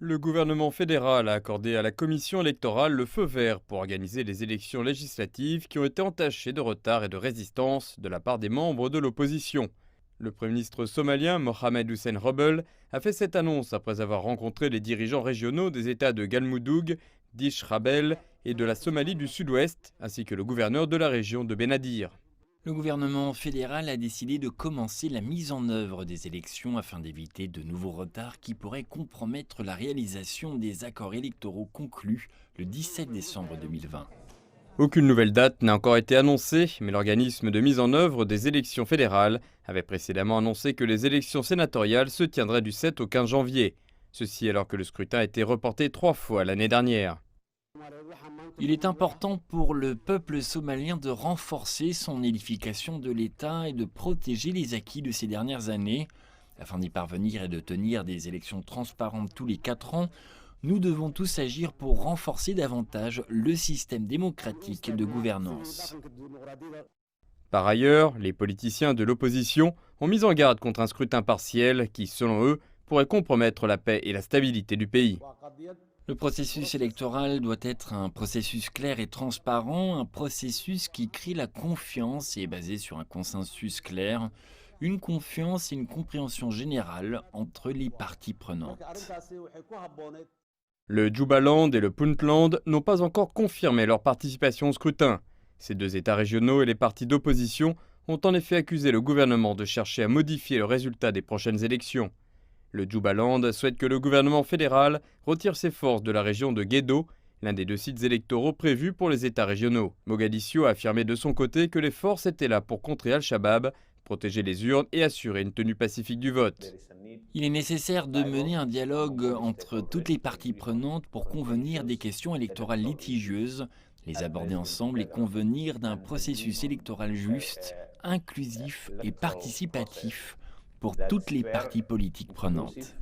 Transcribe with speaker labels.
Speaker 1: Le gouvernement fédéral a accordé à la commission électorale le feu vert pour organiser les élections législatives qui ont été entachées de retard et de résistance de la part des membres de l'opposition. Le Premier ministre somalien Mohamed Hussein Roble a fait cette annonce après avoir rencontré les dirigeants régionaux des États de Galmudug, d'Ish Rabel et de la Somalie du Sud-Ouest, ainsi que le gouverneur de la région de Benadir.
Speaker 2: Le gouvernement fédéral a décidé de commencer la mise en œuvre des élections afin d'éviter de nouveaux retards qui pourraient compromettre la réalisation des accords électoraux conclus le 17 décembre 2020.
Speaker 1: Aucune nouvelle date n'a encore été annoncée, mais l'organisme de mise en œuvre des élections fédérales avait précédemment annoncé que les élections sénatoriales se tiendraient du 7 au 15 janvier. Ceci alors que le scrutin a été reporté 3 fois l'année dernière.
Speaker 2: Il est important pour le peuple somalien de renforcer son édification de l'État et de protéger les acquis de ces dernières années. Afin d'y parvenir et de tenir des élections transparentes tous les 4 ans, nous devons tous agir pour renforcer davantage le système démocratique de gouvernance.
Speaker 1: Par ailleurs, les politiciens de l'opposition ont mis en garde contre un scrutin partiel qui, selon eux, pourrait compromettre la paix et la stabilité du pays.
Speaker 2: Le processus électoral doit être un processus clair et transparent, un processus qui crée la confiance et est basé sur un consensus clair, une confiance et une compréhension générale entre les parties prenantes.
Speaker 1: Le Jubaland et le Puntland n'ont pas encore confirmé leur participation au scrutin. Ces deux États régionaux et les partis d'opposition ont en effet accusé le gouvernement de chercher à modifier le résultat des prochaines élections. Le Jubaland souhaite que le gouvernement fédéral retire ses forces de la région de Gedo, l'un des 2 sites électoraux prévus pour les États régionaux. Mogadiscio a affirmé de son côté que les forces étaient là pour contrer Al-Shabaab, protéger les urnes et assurer une tenue pacifique du vote.
Speaker 2: Il est nécessaire de mener un dialogue entre toutes les parties prenantes pour convenir des questions électorales litigieuses, les aborder ensemble et convenir d'un processus électoral juste, inclusif et participatif pour toutes les parties politiques prenantes.